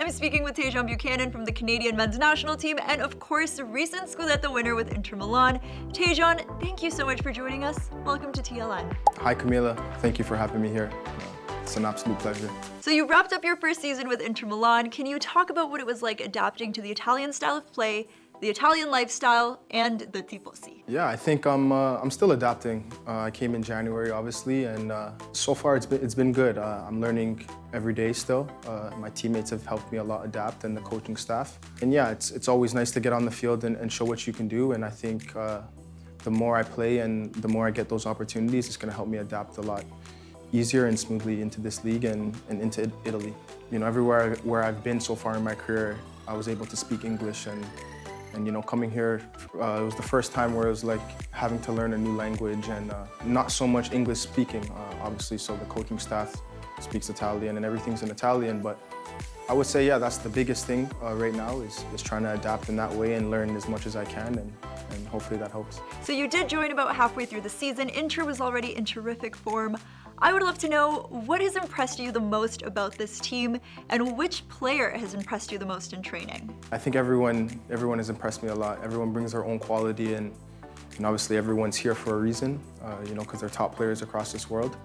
I'm speaking with Tajon Buchanan from the Canadian men's national team and, of course, recent Scudetto winner with Inter Milan. Tajon, thank you so much for joining us. Welcome to TLN. Hi, Camila. Thank you for having me here. It's an absolute pleasure. So you wrapped up your first season with Inter Milan. Can you talk about what it was like adapting to the Italian style of play, the Italian lifestyle, and the tifosi? Yeah, I think I'm still adapting. I came in January, obviously, and so far it's been good. I'm learning every day still. My teammates have helped me a lot adapt, and the coaching staff. And yeah, it's always nice to get on the field and show what you can do. And I think the more I play and the more I get those opportunities, it's going to help me adapt a lot easier and smoothly into this league and into Italy. You know, everywhere where I've been so far in my career, I was able to speak English, and you know, coming here, it was the first time where it was like having to learn a new language and not so much English speaking, obviously, so the coaching staff speaks Italian and everything's in Italian, but I would say, yeah, that's the biggest thing right now is trying to adapt in that way and learn as much as I can, and hopefully that helps. So you did join about halfway through the season. Inter was already in terrific form. I would love to know what has impressed you the most about this team and which player has impressed you the most in training? I think everyone has impressed me a lot. Everyone brings their own quality, and obviously everyone's here for a reason, you know, because they're top players across this world.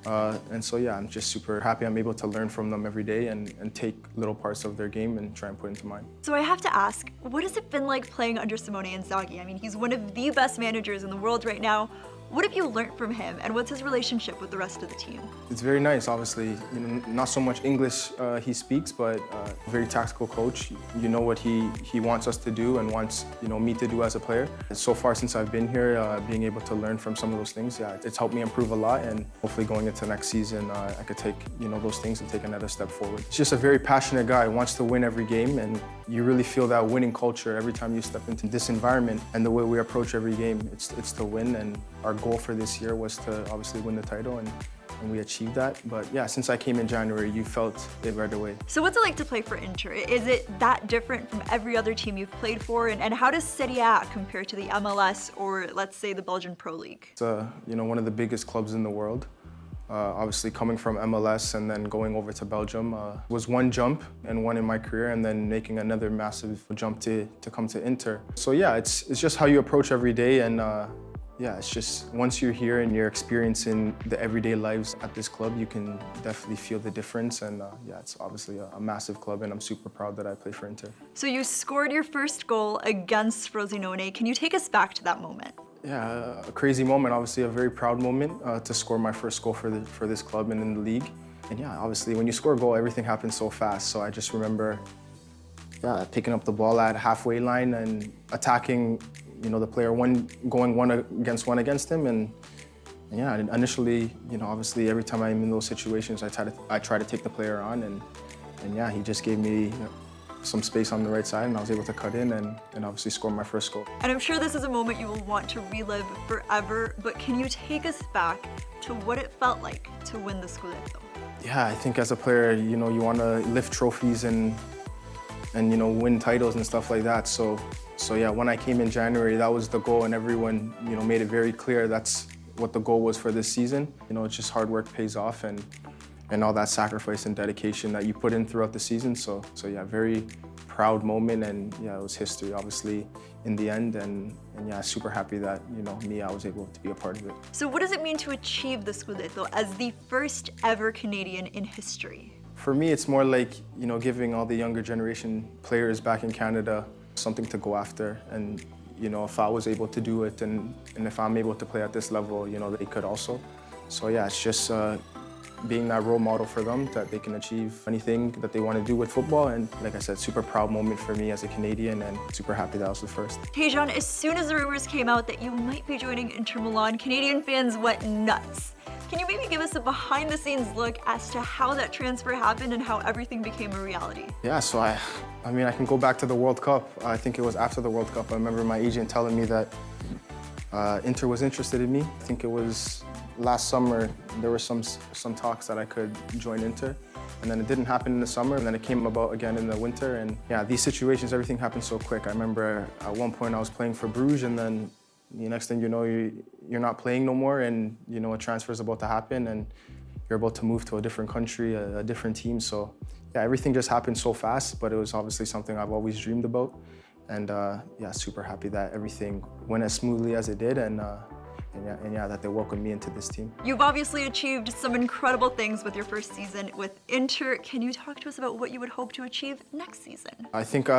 And so yeah, I'm just super happy I'm able to learn from them every day and take little parts of their game and try and put into mine. So I have to ask, what has it been like playing under Simone Inzaghi? I mean, he's one of the best managers in the world right now. What have you learned from him, and what's his relationship with the rest of the team? It's very nice, obviously. You know, not so much English he speaks, but very tactical coach. You know what he wants us to do and wants, you know, me to do as a player. So far since I've been here, being able to learn from some of those things, yeah, it's helped me improve a lot, and hopefully going into next season, I could take, you know, those things and take another step forward. He's just a very passionate guy, wants to win every game, and you really feel that winning culture every time you step into this environment. And the way we approach every game, it's to win, and our goal for this year was to obviously win the title, and we achieved that. But yeah, since I came in January, you felt it right away. So what's it like to play for Inter? Is it that different from every other team you've played for? And how does Serie A compare to the MLS or, let's say, the Belgian Pro League? It's you know, one of the biggest clubs in the world. Obviously coming from MLS and then going over to Belgium was one jump and one in my career, and then making another massive jump to come to Inter. So yeah, it's just how you approach every day, and yeah, it's just once you're here and you're experiencing the everyday lives at this club, you can definitely feel the difference. And yeah, it's obviously a massive club, and I'm super proud that I play for Inter. So you scored your first goal against Frosinone. Can you take us back to that moment? Yeah, a crazy moment, obviously a very proud moment to score my first goal for this club and in the league. And yeah, obviously when you score a goal, everything happens so fast. So I just remember picking up the ball at halfway line and attacking, you know, the player going one against him, and yeah, initially, you know, obviously every time I'm in those situations, I try to take the player on, and yeah, he just gave me some space on the right side, and I was able to cut in and obviously score my first goal. And I'm sure this is a moment you will want to relive forever, but can you take us back to what it felt like to win the Scudetto? Yeah, I think as a player, you know, you want to lift trophies and you know, win titles and stuff like that. So yeah, when I came in January, that was the goal, and everyone, you know, made it very clear that's what the goal was for this season. You know, it's just hard work pays off, and all that sacrifice and dedication that you put in throughout the season. So yeah, very proud moment, and yeah, it was history, obviously, in the end, and yeah, super happy that, you know, I was able to be a part of it. So what does it mean to achieve the Scudetto as the first ever Canadian in history? For me, it's more like, you know, giving all the younger generation players back in Canada something to go after. And, you know, if I was able to do it, and if I'm able to play at this level, you know, they could also. So yeah, it's just being that role model for them, that they can achieve anything that they want to do with football. And like I said, super proud moment for me as a Canadian, and super happy that I was the first. Tajon, as soon as the rumors came out that you might be joining Inter Milan, Canadian fans went nuts. Can you maybe give us a behind-the-scenes look as to how that transfer happened and how everything became a reality? Yeah, so I mean, I can go back to the World Cup. I think it was after the World Cup. I remember my agent telling me that Inter was interested in me. I think it was last summer. There were some talks that I could join Inter, and then it didn't happen in the summer, and then it came about again in the winter. And yeah, these situations, everything happened so quick. I remember at one point I was playing for Bruges, and then the next thing you know, you're not playing no more, and you know a transfer is about to happen, and you're about to move to a different country, a different team. So yeah, everything just happened so fast, but it was obviously something I've always dreamed about. And yeah, super happy that everything went as smoothly as it did, and yeah, that they welcomed me into this team. You've obviously achieved some incredible things with your first season with Inter. Can you talk to us about what you would hope to achieve next season? I think,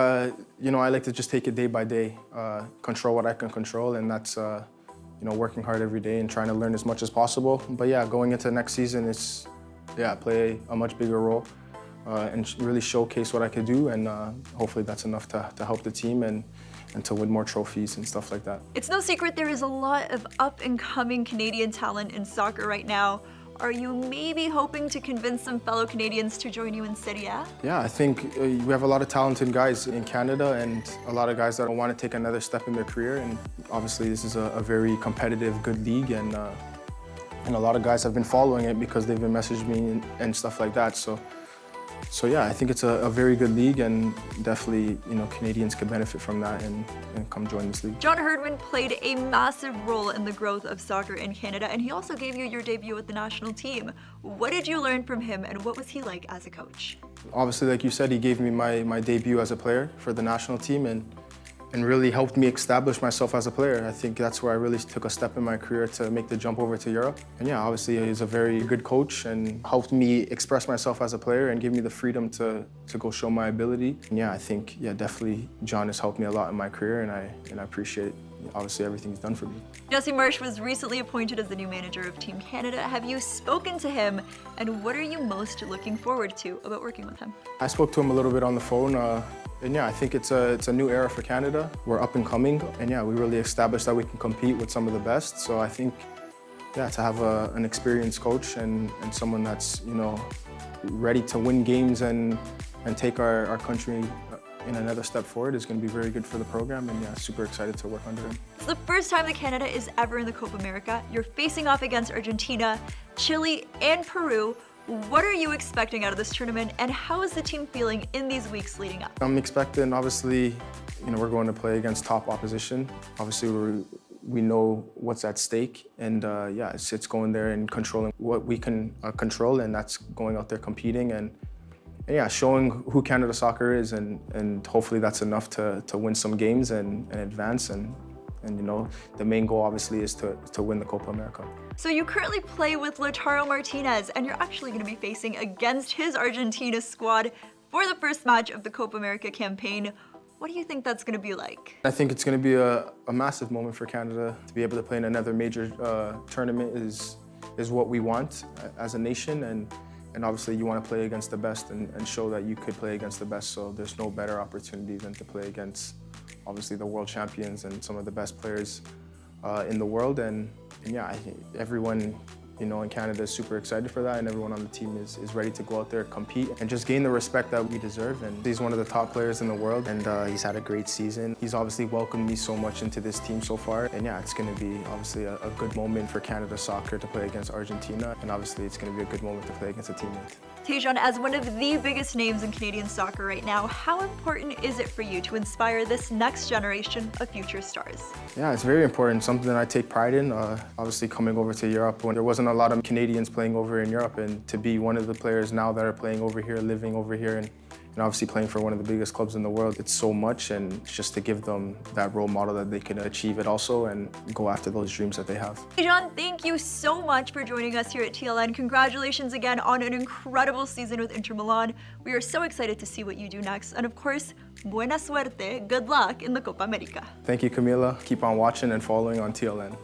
you know, I like to just take it day by day, control what I can control, and that's, you know, working hard every day and trying to learn as much as possible. But yeah, going into next season, it's, yeah, play a much bigger role and really showcase what I could do, and hopefully that's enough to help the team and to win more trophies and stuff like that. It's no secret there is a lot of up-and-coming Canadian talent in soccer right now. Are you maybe hoping to convince some fellow Canadians to join you in Serie? Yeah, I think we have a lot of talented guys in Canada and a lot of guys that want to take another step in their career. And obviously this is a very competitive, good league, and a lot of guys have been following it because they've been messaging me and stuff like that. So yeah, I think it's a very good league, and definitely, you know, Canadians could benefit from that and come join this league. John Herdman played a massive role in the growth of soccer in Canada, and he also gave you your debut with the national team. What did you learn from him, and what was he like as a coach? Obviously, like you said, he gave me my debut as a player for the national team, and really helped me establish myself as a player. I think that's where I really took a step in my career to make the jump over to Europe. And yeah, obviously he's a very good coach and helped me express myself as a player and give me the freedom to go show my ability. And yeah, I think, yeah, definitely John has helped me a lot in my career, and I appreciate, obviously, everything he's done for me. Jesse Marsch was recently appointed as the new manager of Team Canada. Have you spoken to him, and what are you most looking forward to about working with him? I spoke to him a little bit on the phone, and yeah, I think it's a new era for Canada. We're up and coming, and yeah, we really established that we can compete with some of the best. So I think, yeah, to have an experienced coach and someone that's, you know, ready to win games and take our country in another step forward is going to be very good for the program, and yeah, super excited to work under him. It's the first time that Canada is ever in the Copa América. You're facing off against Argentina, Chile, and Peru. What are you expecting out of this tournament, and how is the team feeling in these weeks leading up? I'm expecting, obviously, you know, we're going to play against top opposition. Obviously, we know what's at stake, and yeah, it's going there and controlling what we can control, and that's going out there competing and yeah, showing who Canada Soccer is, and hopefully that's enough to win some games and advance. And you know, the main goal obviously is to win the Copa América. So you currently play with Lautaro Martinez, and you're actually going to be facing against his Argentina squad for the first match of the Copa América campaign. What do you think that's going to be like? I think it's going to be a massive moment for Canada. To be able to play in another major tournament is what we want as a nation, and obviously you want to play against the best and show that you could play against the best. So there's no better opportunity than to play against, obviously, the world champions and some of the best players in the world. And yeah, I think everyone, you know, in Canada is super excited for that, and everyone on the team is ready to go out there, compete, and just gain the respect that we deserve. And he's one of the top players in the world, and he's had a great season. He's obviously welcomed me so much into this team so far, and yeah, it's going to be obviously a good moment for Canada Soccer to play against Argentina, and obviously it's going to be a good moment to play against a teammate. Tajon, as one of the biggest names in Canadian soccer right now, how important is it for you to inspire this next generation of future stars? Yeah, it's very important, something that I take pride in. Obviously coming over to Europe when there wasn't a lot of Canadians playing over in Europe, and to be one of the players now that are playing over here, living over here, and obviously playing for one of the biggest clubs in the world, it's so much, and just to give them that role model that they can achieve it also and go after those dreams that they have. Tajon, thank you so much for joining us here at TLN. Congratulations again on an incredible season with Inter Milan. We are so excited to see what you do next, and of course, buena suerte, good luck in the Copa América. Thank you, Camila. Keep on watching and following on TLN.